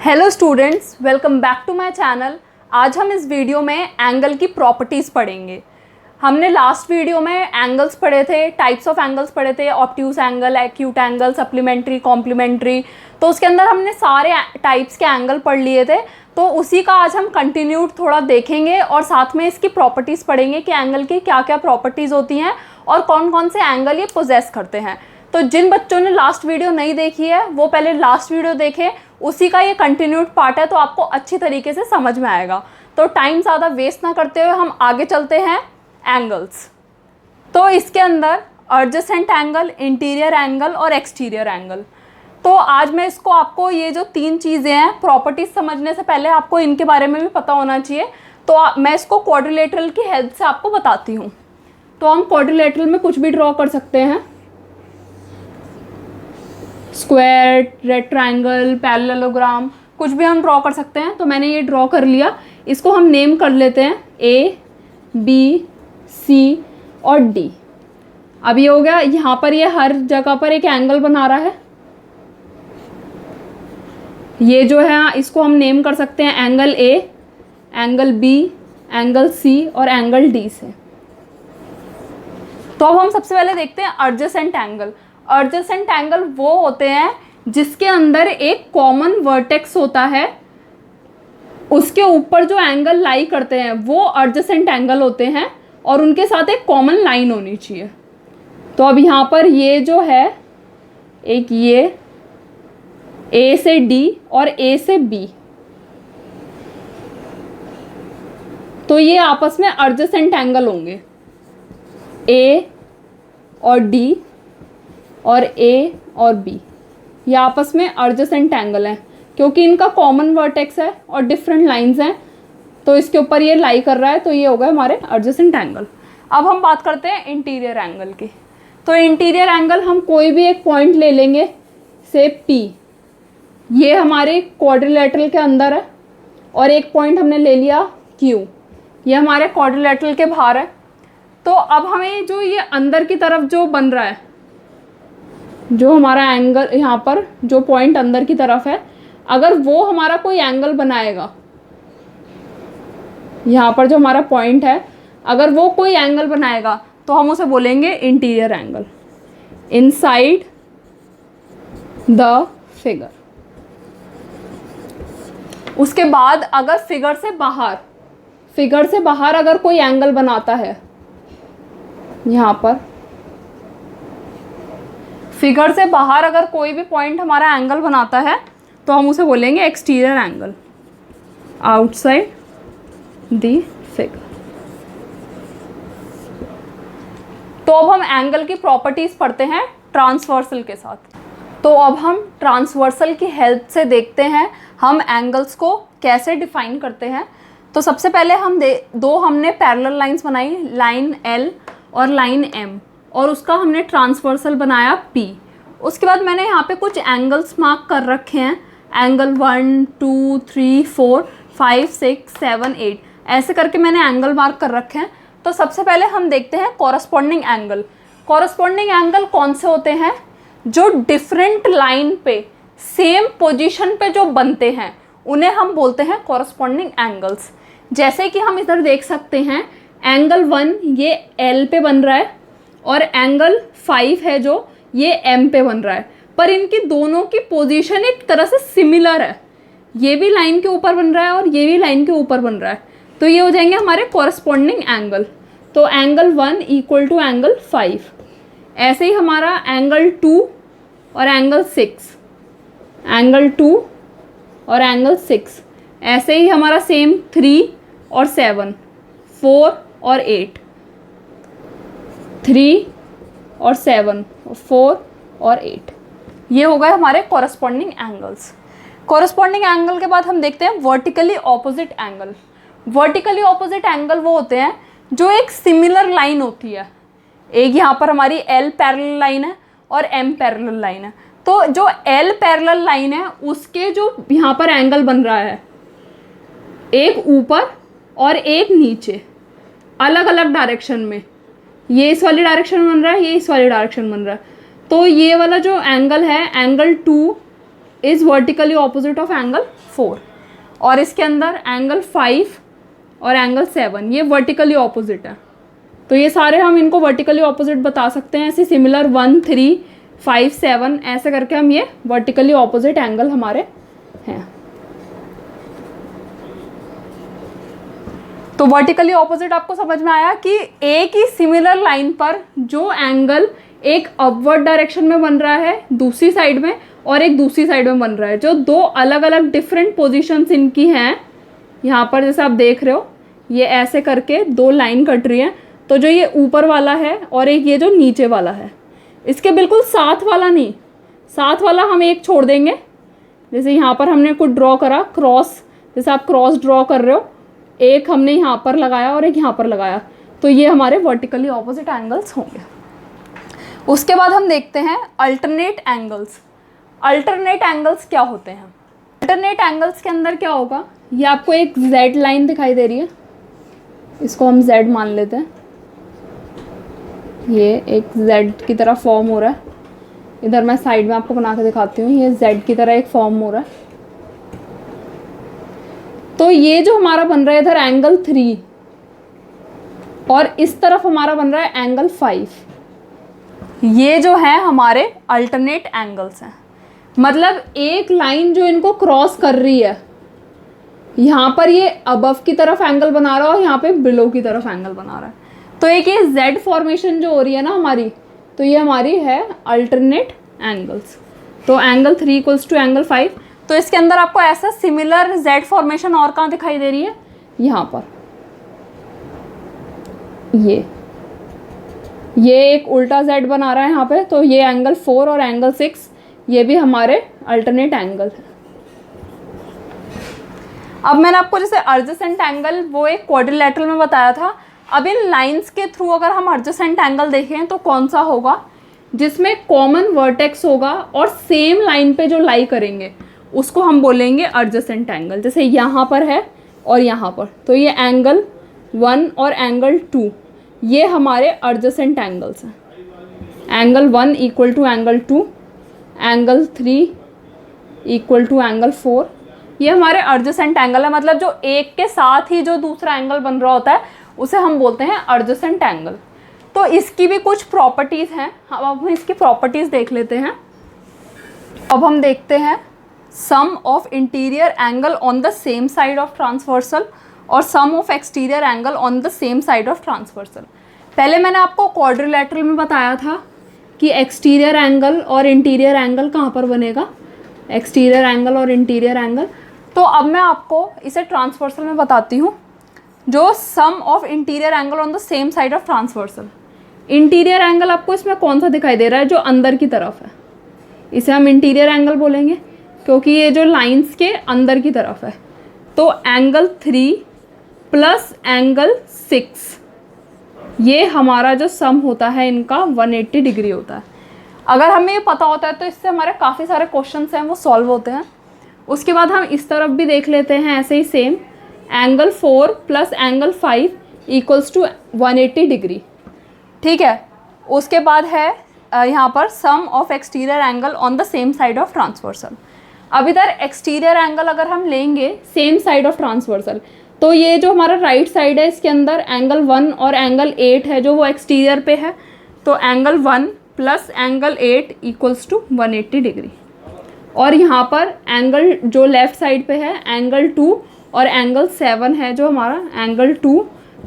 Hello students, welcome back to my channel. आज हम इस वीडियो में एंगल की प्रॉपर्टीज़ पढ़ेंगे। हमने लास्ट वीडियो में एंगल्स पढ़े थे, टाइप्स ऑफ एंगल्स पढ़े थे, obtuse angle, acute angle, supplementary, complementary. तो उसके अंदर हमने सारे टाइप्स के एंगल पढ़ लिए थे। तो उसी का आज हम कंटिन्यूड थोड़ा देखेंगे और साथ में इसकी प्रॉपर्टीज़ पढ़ेंगे कि एंगल की क्या क्या प्रॉपर्टीज़ होती हैं और कौन कौन से एंगल ये पोजेस करते हैं। तो जिन बच्चों ने लास्ट वीडियो नहीं देखी है वो पहले लास्ट वीडियो देखें, उसी का ये कंटिन्यूड पार्ट है, तो आपको अच्छी तरीके से समझ में आएगा। तो टाइम ज़्यादा वेस्ट ना करते हुए हम आगे चलते हैं एंगल्स। तो इसके अंदर एडजेसेंट एंगल, इंटीरियर एंगल और एक्सटीरियर एंगल। तो आज मैं इसको आपको ये जो तीन चीज़ें हैं, प्रॉपर्टीज समझने से पहले आपको इनके बारे में भी पता होना चाहिए। तो मैं इसको क्वाड्रिलेटरल की हेल्प से आपको बताती हूँ। तो हम क्वाड्रिलेटरल में कुछ भी ड्रॉ कर सकते हैं, स्क्वायर, रेड ट्रायंगल, पैरेललोग्राम, कुछ भी हम ड्रॉ कर सकते हैं। तो मैंने ये ड्रॉ कर लिया, इसको हम नेम कर लेते हैं ए, बी, सी और डी। अब ये हो गया, यहाँ पर ये हर जगह पर एक एंगल बना रहा है। ये जो है इसको हम नेम कर सकते हैं angle A, angle B, angle C और एंगल डी से। तो अब हम सबसे पहले देखते हैं एडजेसेंट एंगल। एडजेसेंट एंगल वो होते हैं जिसके अंदर एक कॉमन वर्टेक्स होता है, उसके ऊपर जो एंगल लाई करते हैं वो एडजेसेंट एंगल होते हैं और उनके साथ एक कॉमन लाइन होनी चाहिए। तो अब यहाँ पर ये जो है एक ये ए से डी और ए से बी, तो ये आपस में एडजेसेंट एंगल होंगे। ए और डी और ए और बी ये आपस में एडजेसेंट एंगल हैं क्योंकि इनका कॉमन वर्टेक्स है और डिफरेंट लाइंस हैं, तो इसके ऊपर ये लाई कर रहा है, तो ये हो गए हमारे एडजेसेंट एंगल। अब हम बात करते हैं इंटीरियर एंगल की। तो इंटीरियर एंगल हम कोई भी एक पॉइंट ले लेंगे, से पी, ये हमारे क्वाड्रिलेटरल के अंदर है, और एक पॉइंट हमने ले लिया क्यू, ये हमारे क्वाड्रिलेटरल के बाहर है। तो अब हमें जो ये अंदर की तरफ जो बन रहा है, जो हमारा एंगल यहाँ पर जो पॉइंट अंदर की तरफ है, अगर वो हमारा कोई एंगल बनाएगा, यहाँ पर जो हमारा पॉइंट है अगर वो कोई एंगल बनाएगा तो हम उसे बोलेंगे interior angle, inside the figure. उसके बाद अगर फिगर से बाहर अगर कोई एंगल बनाता है, यहाँ पर फिगर से बाहर अगर कोई भी पॉइंट हमारा एंगल बनाता है तो हम उसे बोलेंगे exterior angle, outside the figure. तो अब हम एंगल की प्रॉपर्टीज पढ़ते हैं ट्रांसवर्सल के साथ। तो अब हम ट्रांसवर्सल की हेल्प से देखते हैं हम एंगल्स को कैसे डिफाइन करते हैं। तो सबसे पहले दो हमने पैरेलल लाइंस बनाई, लाइन एल और लाइन एम, और उसका हमने ट्रांसवर्सल बनाया P। उसके बाद मैंने यहाँ पे कुछ एंगल्स मार्क कर रखे हैं, एंगल 1, 2, 3, 4, 5, 6, 7, 8, ऐसे करके मैंने एंगल मार्क कर रखे हैं। तो सबसे पहले हम देखते हैं कॉरस्पॉन्डिंग एंगल। कॉरस्पॉन्डिंग एंगल कौन से होते हैं? जो डिफरेंट लाइन पे सेम पोजीशन पे जो बनते हैं उन्हें हम बोलते हैं कॉरस्पॉन्डिंग एंगल्स। जैसे कि हम इधर देख सकते हैं, एंगल 1 ये L पे बन रहा है और एंगल 5 है जो ये M पे बन रहा है, पर इनकी दोनों की पोजीशन एक तरह से सिमिलर है। ये भी लाइन के ऊपर बन रहा है और ये भी लाइन के ऊपर बन रहा है, तो ये हो जाएंगे हमारे कॉरस्पॉन्डिंग एंगल। तो एंगल 1 इक्वल टू एंगल 5। ऐसे ही हमारा एंगल 2 और एंगल 6, एंगल 2 और एंगल 6, ऐसे ही हमारा सेम 3 और 7, 4 और 8, 3 और 7, 4 और 8, ये हो गए हमारे कॉरस्पॉन्डिंग एंगल्स। कॉरस्पॉन्डिंग एंगल के बाद हम देखते हैं vertically opposite angle. Vertically opposite angle वो होते हैं जो एक सिमिलर लाइन होती है, एक यहाँ पर हमारी L पैरेलल लाइन है और M पैरेलल लाइन है। तो जो L पैरेलल लाइन है उसके जो यहाँ पर एंगल बन रहा है, एक ऊपर और एक नीचे, अलग अलग डायरेक्शन में, ये इस वाली डायरेक्शन में बन रहा है, ये इस वाली डायरेक्शन में बन रहा है। तो ये वाला जो एंगल है, angle 2 is vertically opposite of angle 4, और इसके अंदर एंगल 5 और एंगल 7 ये वर्टिकली ऑपोजिट है। तो ये सारे हम इनको वर्टिकली ऑपोजिट बता सकते हैं। ऐसे सिमिलर 1, 3, 5, 7 ऐसे करके हम ये वर्टिकली ऑपोजिट एंगल हमारे हैं। तो वर्टिकली ऑपोजिट आपको समझ में आया कि एक ही सिमिलर लाइन पर जो एंगल एक अपवर्ड डायरेक्शन में बन रहा है दूसरी साइड में और एक दूसरी साइड में बन रहा है, जो दो अलग अलग डिफरेंट पोजीशंस इनकी हैं। यहाँ पर जैसे आप देख रहे हो ये ऐसे करके दो लाइन कट रही है, तो जो ये ऊपर वाला है और एक ये जो नीचे वाला है, इसके बिल्कुल साथ वाला नहीं, साथ वाला हम एक छोड़ देंगे। जैसे यहाँ पर हमने कुछ ड्रॉ करा क्रॉस, जैसे आप क्रॉस ड्रॉ कर रहे हो, एक हमने यहाँ पर लगाया और एक यहाँ पर लगाया, तो ये हमारे वर्टिकली ऑपोजिट एंगल्स होंगे। उसके बाद हम देखते हैं अल्टरनेट एंगल्स। अल्टरनेट एंगल्स क्या होते हैं? अल्टरनेट एंगल्स के अंदर क्या होगा, ये आपको एक जेड लाइन दिखाई दे रही है, इसको हम जेड मान लेते हैं। ये एक जेड की तरह फॉर्म हो रहा है, इधर मैं साइड में आपको बना के दिखाती हूँ, ये जेड की तरह एक फॉर्म हो रहा है। तो ये जो हमारा बन रहा है इधर एंगल 3 और इस तरफ हमारा बन रहा है एंगल 5, ये जो है हमारे अल्टरनेट एंगल्स हैं। मतलब एक लाइन जो इनको क्रॉस कर रही है, यहाँ पर ये अबव की तरफ एंगल बना रहा है और यहाँ पे बिलो की तरफ एंगल बना रहा है। तो एक ये जेड फॉर्मेशन जो हो रही है ना हमारी, तो ये हमारी है अल्टरनेट एंगल्स। तो एंगल 3 इक्वल्स टू एंगल 5। तो इसके अंदर आपको ऐसा सिमिलर जेड फॉर्मेशन और कहाँ दिखाई दे रही है, यहाँ पर ये एक उल्टा जेड बना रहा है यहाँ पे, तो ये एंगल 4 और एंगल 6 ये भी हमारे अल्टरनेट एंगल है। अब मैंने आपको जैसे एडजेसेंट एंगल वो एक क्वाड्रिलेटरल में बताया था। अब इन लाइंस के थ्रू अगर हम एडजेसेंट एंगल देखें तो कौन सा होगा, जिसमें कॉमन वर्टेक्स होगा और सेम लाइन पे जो लाई करेंगे उसको हम बोलेंगे एडजेसेंट एंगल। जैसे यहाँ पर है और यहाँ पर, तो ये एंगल 1 और एंगल 2 ये हमारे एडजेसेंट एंगल्स हैं। Angle 1 equal to angle 2, angle 3 equal to angle 4, ये हमारे एडजेसेंट एंगल है। मतलब जो एक के साथ ही जो दूसरा एंगल बन रहा होता है उसे हम बोलते हैं एडजेसेंट एंगल। तो इसकी भी कुछ प्रॉपर्टीज़ हैं, अब हम इसकी प्रॉपर्टीज़ देख लेते हैं। अब हम देखते हैं sum of interior angle on the same side of transversal और sum of exterior angle on the same side of transversal. पहले मैंने आपको क्वाड्रिलेटरल में बताया था कि एक्सटीरियर एंगल और इंटीरियर एंगल कहाँ पर बनेगा, एक्सटीरियर एंगल और इंटीरियर एंगल। तो अब मैं आपको इसे ट्रांसवर्सल में बताती हूँ, जो sum of interior angle on the same side of transversal. Interior angle आपको इसमें कौन सा दिखाई दे रहा है, जो अंदर की तरफ है, इसे हम इंटीरियर एंगल बोलेंगे क्योंकि ये जो लाइंस के अंदर की तरफ है। तो एंगल 3 प्लस एंगल 6 ये हमारा जो सम होता है इनका 180 डिग्री होता है। अगर हमें ये पता होता है तो इससे हमारे काफ़ी सारे क्वेश्चंस हैं वो सॉल्व होते हैं। उसके बाद हम इस तरफ भी देख लेते हैं ऐसे ही same, angle 4 plus angle 5 equals to 180 degree. ठीक है, उसके बाद है यहाँ पर sum of exterior angle on the same side of transversal. अब इधर एक्सटीरियर एंगल अगर हम लेंगे सेम साइड ऑफ ट्रांसवर्सल, तो ये जो हमारा राइट साइड है इसके अंदर एंगल 1 और एंगल 8 है जो वो एक्सटीरियर पे है। तो angle 1 plus angle 8 equals to 180 degree. और यहाँ पर एंगल जो लेफ़्ट साइड पे है एंगल 2 और एंगल 7 है जो हमारा एंगल 2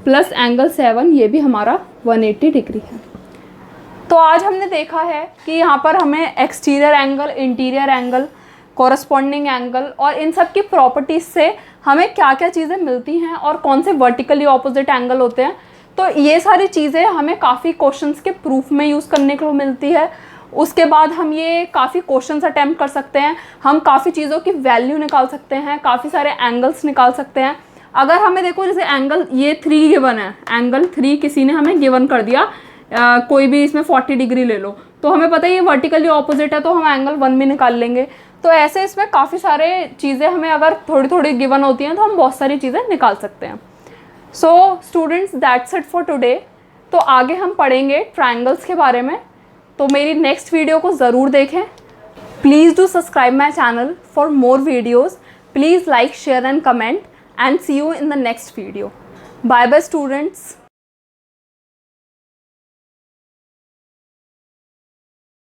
प्लस एंगल 7 ये भी हमारा 180 डिग्री है। तो आज हमने देखा है कि यहाँ पर हमें exterior angle, interior angle, corresponding angle और इन सब की प्रॉपर्टीज़ से हमें क्या क्या चीज़ें मिलती हैं और कौन से वर्टिकली ऑपोजिट एंगल होते हैं। तो ये सारी चीज़ें हमें काफ़ी क्वेश्चंस के प्रूफ में यूज़ करने को मिलती है। उसके बाद हम ये काफ़ी क्वेश्चंस अटैम्प्ट कर सकते हैं, हम काफ़ी चीज़ों की वैल्यू निकाल सकते हैं, काफ़ी सारे एंगल्स निकाल सकते हैं। अगर हमें देखो जैसे एंगल ये 3 गिवन है, एंगल 3 किसी ने हमें गिवन कर दिया, कोई भी इसमें 40 डिग्री ले लो, तो हमें पता है ये वर्टिकली ऑपोजिट है तो हम एंगल 1 भी निकाल लेंगे। तो ऐसे इसमें काफ़ी सारे चीज़ें हमें अगर थोड़ी थोड़ी गिवन होती हैं तो हम बहुत सारी चीज़ें निकाल सकते हैं। So students, that's it for today. तो आगे हम पढ़ेंगे ट्रायंगल्स के बारे में, तो मेरी नेक्स्ट वीडियो को ज़रूर देखें। Please do subscribe my channel for more videos. Please like, share and comment, and see you in the next video. Bye bye students.